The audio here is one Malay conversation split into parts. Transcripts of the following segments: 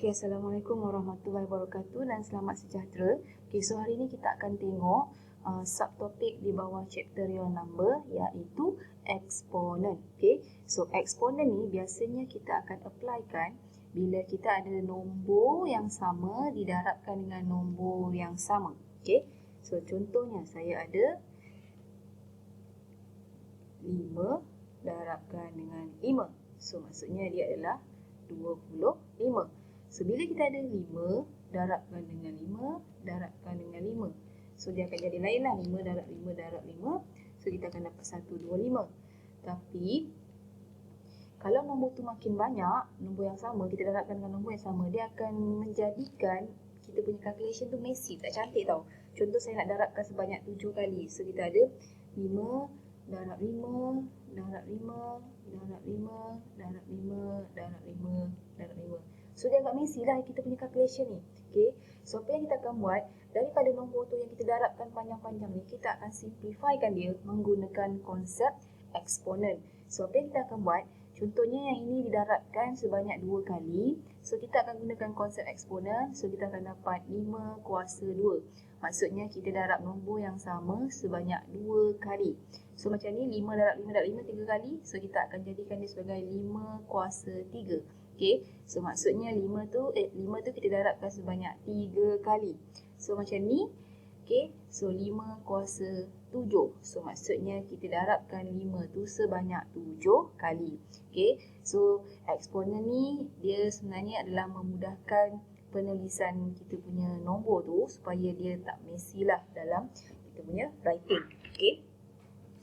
Okay, Assalamualaikum warahmatullahi wabarakatuh dan selamat sejahtera. Okay, so hari ini kita akan tengok subtopik di bawah chapter real number iaitu exponent. Okay, so exponent ni biasanya kita akan applykan bila kita ada nombor yang sama didarabkan dengan nombor yang sama. Okay, so contohnya saya ada 5 darabkan dengan 5. So maksudnya dia adalah 25. So, bila kita ada 5 darabkan dengan 5, darabkan dengan 5. So, dia akan jadi lain lah. 5 darab 5 darab 5. So, kita akan dapat 125. Tapi, kalau nombor tu makin banyak, nombor yang sama, kita darabkan dengan nombor yang sama, dia akan menjadikan kita punya calculation tu messy, tak cantik tau. Contoh saya nak darabkan sebanyak 7 kali. So, kita ada 5 darab 5, darab 5, darab 5, darab 5, darab 5, darab 5. So, dia agak messy lah kita punya calculation ni. Okay. So, apa yang kita akan buat, daripada nombor tu yang kita darabkan panjang-panjang ni, kita akan simplifykan dia menggunakan konsep eksponen. So, apa yang kita akan buat, contohnya yang ini didarabkan sebanyak 2 kali. So, kita akan gunakan konsep eksponen. So, kita akan dapat 5 kuasa 2. Maksudnya, kita darab nombor yang sama sebanyak 2 kali. So, macam ni, 5 darab 5 darab 5 3 kali. So, kita akan jadikan dia sebagai 5 kuasa 3. Okay, so maksudnya 5 tu kita darabkan sebanyak 3 kali. So, macam ni. Okay, so 5 kuasa 7. So, maksudnya kita darabkan 5 tu sebanyak 7 kali. Okay, so eksponen ni dia sebenarnya adalah memudahkan penulisan kita punya nombor tu supaya dia tak messy lah dalam kita punya writing. Okay,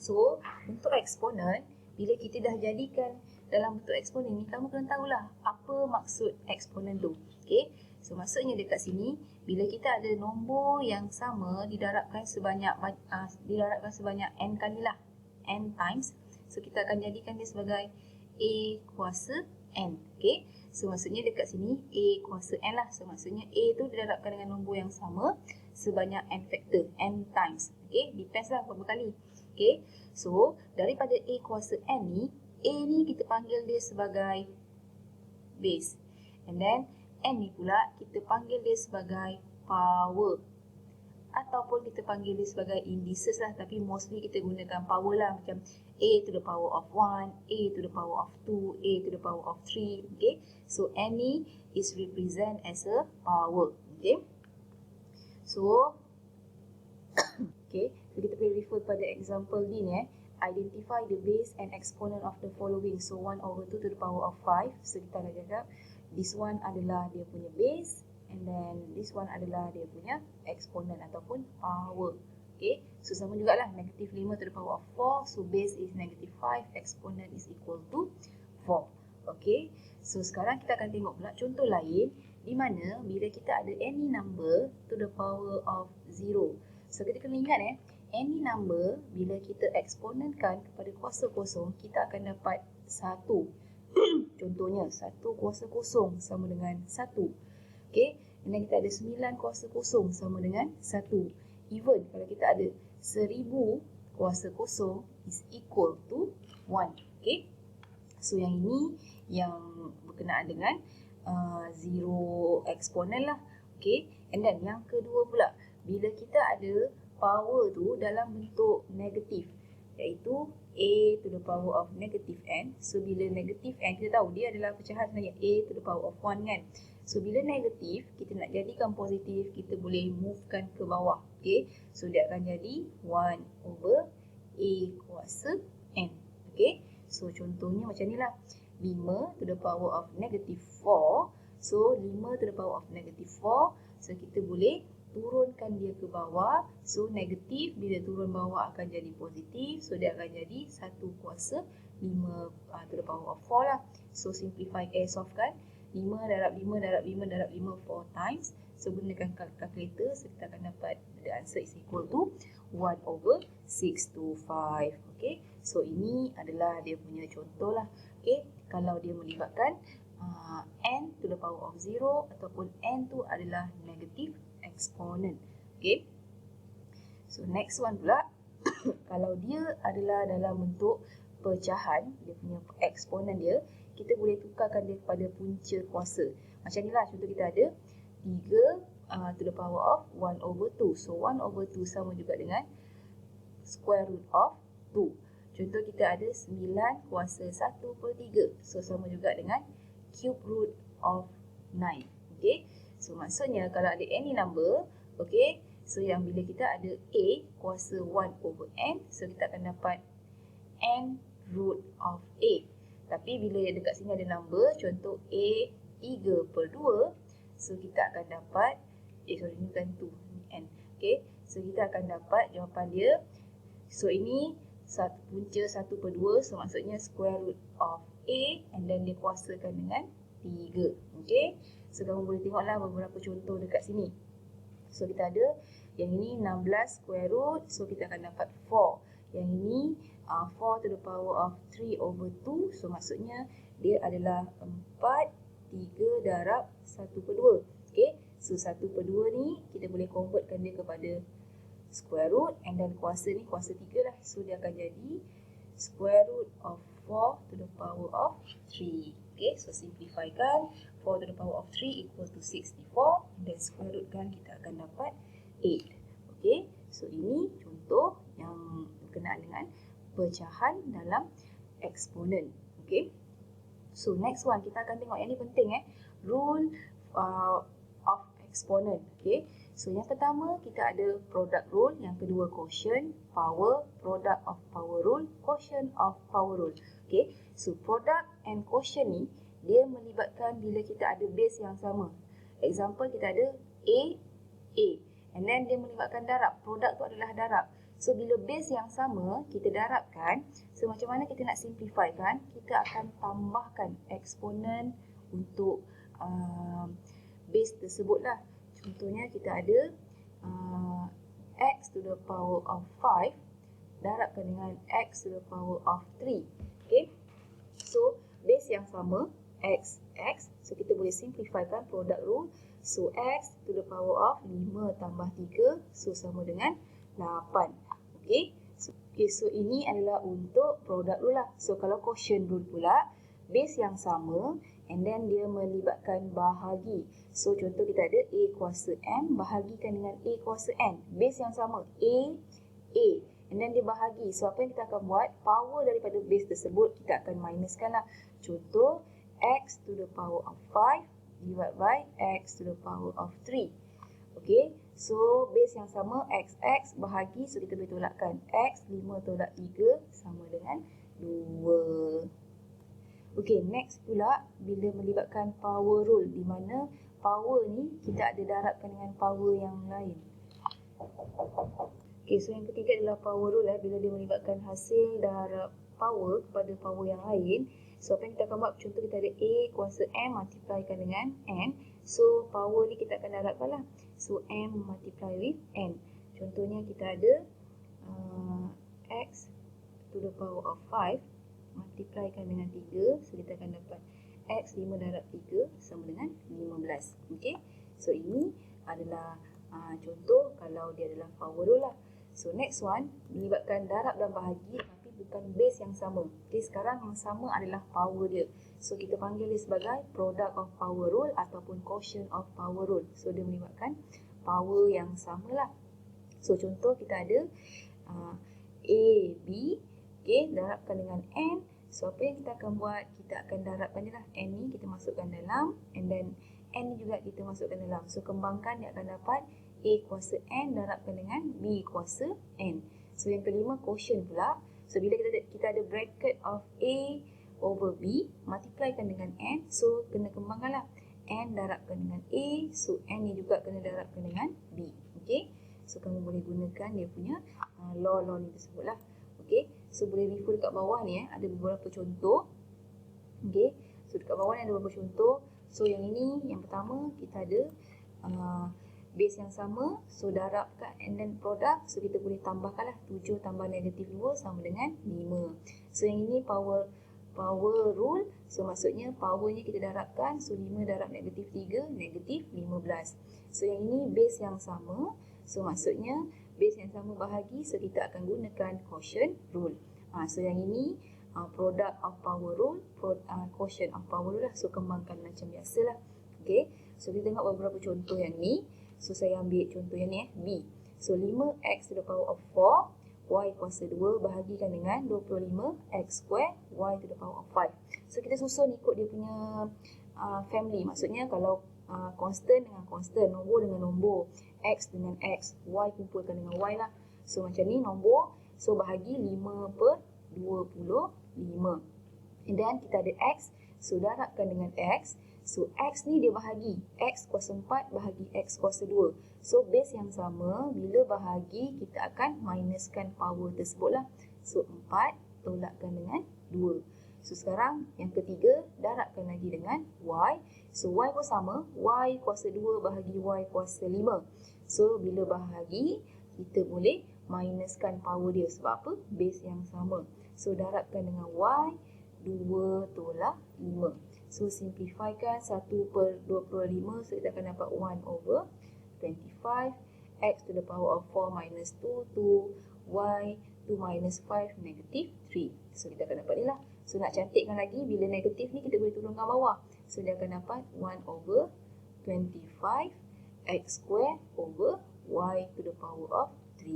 so untuk eksponen, bila kita dah jadikan dalam bentuk eksponen ni, kamu kena tahulah apa maksud eksponen tu. Okay, so maksudnya dekat sini, bila kita ada nombor yang sama didarabkan sebanyak n kali lah, n times. So, kita akan jadikan dia sebagai a kuasa n. Okay, so maksudnya dekat sini a kuasa n lah. So, maksudnya a tu didarabkan dengan nombor yang sama sebanyak n factor, n times. Okay, depends lah berapa kali. Okay, so daripada a kuasa n ni, a ni kita panggil dia sebagai base. And then n ni pula kita panggil dia sebagai power. Ataupun kita panggil dia sebagai indices lah. Tapi mostly kita gunakan power lah. Macam a to the power of 1, a to the power of 2, a to the power of 3. Okay, so n ni is represent as a power. Okay, so okay, so kita boleh refer pada example D ni. Identify the base and exponent of the following. So 1/2 to the power of 5. So kita akan cakap this one adalah dia punya base, and then this one adalah dia punya exponent ataupun power. Okay, so sama jugalah, negative 5 to the power of 4. So base is negative 5, exponent is equal to 4. Okay, so sekarang kita akan tengok pula contoh lain di mana bila kita ada any number to the power of 0. So kita kena ingat any number bila kita eksponenkan kepada kuasa kosong, kita akan dapat 1. Contohnya 1 kuasa kosong sama dengan 1. Okay, dan kita ada 9 kuasa kosong sama dengan 1. Even kalau kita ada 1000 kuasa kosong is equal to 1. Okay, so yang ini yang berkenaan dengan zero eksponen lah. Okay, and then yang kedua pula, bila kita ada power tu dalam bentuk negatif, iaitu a to the power of negative n. So, bila negatif n, kita tahu dia adalah pecahan sebenarnya a to the power of 1 kan. So, bila negatif, kita nak jadikan positif, kita boleh movekan ke bawah. Okay, so dia akan jadi 1/a kuasa n. Okay, so contohnya macam ni lah. 5 to the power of negative 4. So, 5 to the power of negative 4. So, kita boleh turunkan dia ke bawah. So, negatif bila turun bawah akan jadi positif. So, dia akan jadi 1 kuasa 5 to the power of 4 lah. So, simplify, soft kan. 5 darab 5 darab 5 darab 5 4 times. So, gunakan calculator. So, kita akan dapat the answer is equal to 1/625. Okay, so ini adalah dia punya contoh lah. Okay, kalau dia melibatkan n to the power of 0 ataupun n tu adalah negative exponent. Okay, so next one pula, kalau dia adalah dalam bentuk pecahan, dia punya eksponen dia, kita boleh tukarkan dia kepada punca kuasa. Macam ni lah, contoh kita ada 3 to the power of 1/2. So 1/2 sama juga dengan square root of 2. Contoh kita ada 9 kuasa 1/3. So sama juga dengan cube root of 9. Okay. So maksudnya kalau ada any number, okay, so yang bila kita ada A kuasa 1/n, so kita akan dapat n root of A. Tapi bila dekat sini ada number, contoh A 3/2, so kita akan dapat, ni bukan 2, ni n. Okay, so kita akan dapat jawapan dia. So ini punca 1/2, so maksudnya square root of A, and then dia kuasakan dengan 3. Okay, so kamu boleh tengoklah beberapa contoh dekat sini. So kita ada yang ini 16 square root, so kita akan dapat 4. Yang ini 4 to the power of 3/2, so maksudnya dia adalah 4, 3 darab 1/2. Okay, so 1/2 ni kita boleh convertkan dia kepada square root, and then kuasa ni kuasa 3 lah. So dia akan jadi square root of 4 to the power of 3. Okay, so simplifykan, 4 to the power of 3 equal to 64, and then square root kan kita akan dapat 8. Okay, so ini contoh yang berkenaan dengan pecahan dalam eksponen. Okay, so next one kita akan tengok yang ni penting rule of exponent. Okay, so yang pertama kita ada product rule, yang kedua quotient, power, product of power rule, quotient of power rule. Okay, so product and quotient ni dia melibatkan bila kita ada base yang sama. Example kita ada A, and then dia melibatkan darab. Produk tu adalah darab. So bila base yang sama kita darabkan, so macam mana kita nak simplify kan? Kita akan tambahkan eksponen untuk base tersebut lah. Contohnya kita ada x to the power of 5 darabkan dengan x to the power of 3. Okay, so base yang sama, x, so kita boleh simplifykan product rule. So x to the power of 5 tambah 3, so sama dengan 8. Okay, so ini adalah untuk product rule lah. So kalau quotient rule pula, base yang sama, and then dia melibatkan bahagi. So contoh kita ada A kuasa M bahagikan dengan A kuasa N. Base yang sama, A, and then dia bahagi. So apa yang kita akan buat, power daripada base tersebut kita akan minuskan lah. Contoh, x to the power of 5 divided by x to the power of 3. Okay, so base yang sama, x bahagi, so kita boleh tolakkan. X 5 tolak 3 sama dengan 2. Okay, next pula bila melibatkan power rule, di mana power ni kita ada darabkan dengan power yang lain. Okay, so yang ketiga adalah power rule bila dia melibatkan hasil darab power kepada power yang lain. So apa yang kita akan buat, contoh kita ada A kuasa M multiplikan dengan N. So power ni kita akan darabkan lah. So M multiply with N. Contohnya kita ada X to the power of 5 multiplikan dengan 3. So kita akan dapat X 5 darab 3 sama dengan 15. Okay, so ini adalah contoh kalau dia adalah power rule lah. So next one, melibatkan darab dan bahagi tapi bukan base yang sama. Okay, sekarang yang sama adalah power dia. So kita panggil dia sebagai product of power rule ataupun quotient of power rule. So dia melibatkan power yang sama lah. So contoh kita ada A, B, okay, darabkan dengan N. So apa yang kita akan buat, kita akan darabkan je lah. N ni kita masukkan dalam, and then N ni juga kita masukkan dalam. So kembangkan, dia akan dapat A kuasa N darabkan dengan B kuasa N. So yang kelima, quotient pula. So bila kita ada bracket of A over B, multiplikan dengan N, so kena kembangkan lah. N darabkan dengan A, so N ni juga kena darabkan dengan B. Okay, so kamu boleh gunakan dia punya law ni tersebut lah. Okay, so boleh refer dekat bawah ni ada beberapa contoh. Okay, so dekat bawah ni ada beberapa contoh. So yang ini, yang pertama kita ada base yang sama, so darabkan and then product, so kita boleh tambahkan lah. 7 tambah negatif 2 sama dengan 5. So yang ini power rule, so maksudnya powernya kita darabkan, so 5 darab negatif 3, negatif 15. So yang ini base yang sama, so maksudnya base yang sama bahagi, so kita akan gunakan quotient rule. So yang ini product of power rule, quotient of power rule lah. So kembangkan macam biasalah. Okay, so kita tengok beberapa contoh yang ni. So saya ambil contoh yang ni B. So 5x to the power of 4 y kuasa 2 bahagikan dengan 25 x square y to the power of 5. So kita susun ikut dia punya family. Maksudnya kalau constant dengan constant, nombor dengan nombor, x dengan x, y kumpulkan dengan y lah. So macam ni nombor, so bahagi 5 per 25. And then kita ada x, so darabkan dengan x. So x ni dia bahagi x kuasa 4 bahagi x kuasa 2. So base yang sama, bila bahagi kita akan minuskan power tersebut lah. So 4 tolakkan dengan 2. So sekarang yang ketiga, darabkan lagi dengan y. So y pun sama, y kuasa 2 bahagi y kuasa 5. So bila bahagi, kita boleh minuskan power dia. Sebab apa? Base yang sama. So darabkan dengan y, 2 tolak 5. So simplifykan 1 per 25. So kita akan dapat 1 over 25. X to the power of 4 minus 2, 2. Y, 2 minus 5, negative 3. So kita akan dapat ni lah. So nak cantikkan lagi, bila negatif ni kita boleh turunkan bawah. So dia akan dapat 1 over 25 x square over y to the power of 3.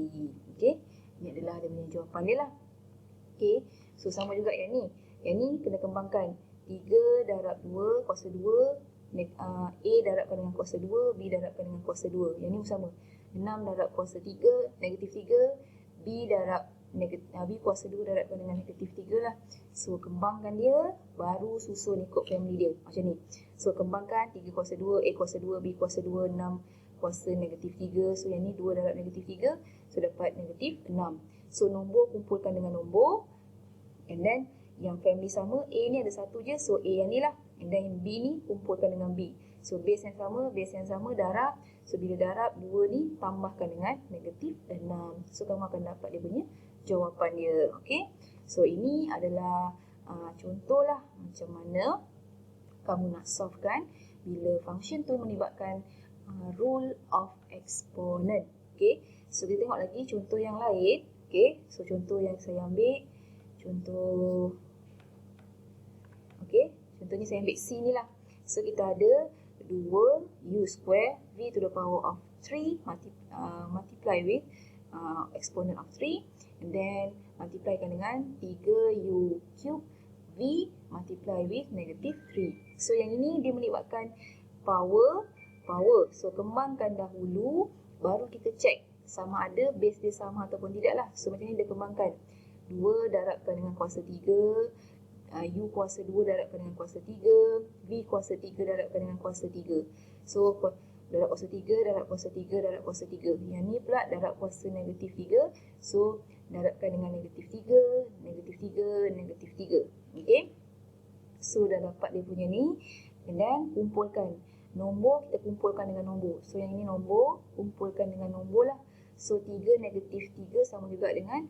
Okay, ini adalah dia punya jawapan dia lah. Okay, so sama juga yang ni. Yang ni kena kembangkan. 3 darab 2 kuasa 2, A darabkan dengan kuasa 2, B darabkan dengan kuasa 2. Yang ni pun sama. 6 darab kuasa 3, negatif 3, B darab B kuasa 2 darabkan dengan negatif 3 lah. So kembangkan dia, baru susun ikut family dia. Macam ni. So kembangkan 3 kuasa 2, A kuasa 2, B kuasa 2, 6 kuasa negatif 3. So yang ni 2 darab negatif 3, so dapat negatif 6. So nombor kumpulkan dengan nombor. And then yang family sama, A ni ada satu je, so A yang ni lah. And then yang B ni kumpulkan dengan B. So base yang sama, darab. So bila darab, 2 ni tambahkan dengan negatif 6. So kamu akan dapat dia punya jawapan dia. Okay, so ini adalah contoh lah macam mana kamu nak solvekan bila function tu melibatkan rule of exponent. Okay, so kita tengok lagi contoh yang lain. Okay, so contoh yang saya ambil, contoh contohnya saya ambil C ni lah. So kita ada 2 u square v to the power of 3 multiply with exponent of 3, and then multiplykan dengan 3u cube v multiply with negative 3. So yang ini dia melibatkan power. So kembangkan dahulu, baru kita check sama ada base dia sama ataupun tidak lah. So macam ni dia kembangkan. 2 darabkan dengan kuasa 3, U kuasa 2 darabkan dengan kuasa 3, V kuasa 3 darabkan dengan kuasa 3. So darab kuasa 3, darab kuasa 3, darab kuasa 3. Yang ni pula darab kuasa negatif 3. So darabkan dengan negatif 3, negatif 3, negatif 3. Okay, so dah dapat dia punya ni. And then kumpulkan nombor, kita kumpulkan dengan nombor. So yang ini nombor, kumpulkan dengan nombor lah. So 3 negatif 3 sama juga dengan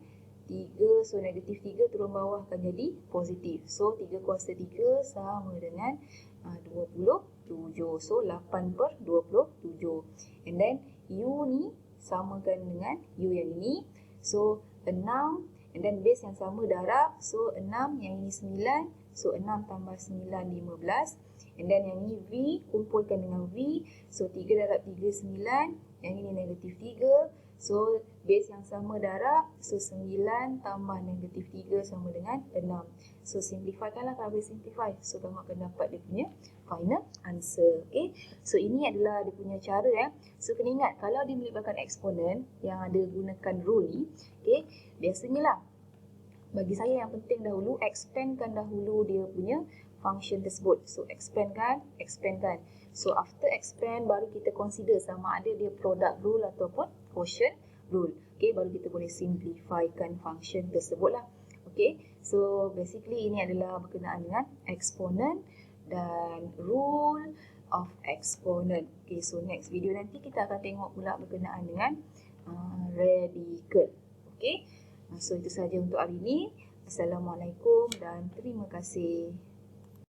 3, so negatif 3 turun bawah akan jadi positif. So 3 kuasa 3 sama dengan 27. So 8 per 27. And then U ni samakan dengan U yang ini. So 6, and then base yang sama darab. So 6, yang ini 9. So 6 tambah 9, 15. And then yang ini V, kumpulkan dengan V. So 3 darab 3, 9. Yang ini negatif 3. So base yang sama darab. So 9 tambah negatif 3 sama dengan 6. So simplifykanlah, kalau boleh simplify. So kamu akan dapat dia punya final answer. Okay, so ini adalah dia punya cara ya. So kena ingat, kalau dia melibatkan eksponen yang ada gunakan rule ni, okay, biasanya lah, bagi saya yang penting dahulu, expandkan dahulu dia punya function tersebut. So expandkan. So after expand, baru kita consider sama ada dia product rule ataupun quotient rule. Okay, baru kita boleh simplifykan function tersebut lah. Okay, so basically ini adalah berkenaan dengan exponent dan rule of exponent. Okay, so next video nanti kita akan tengok pula berkenaan dengan radical. Okay, so itu sahaja untuk hari ini. Assalamualaikum dan terima kasih.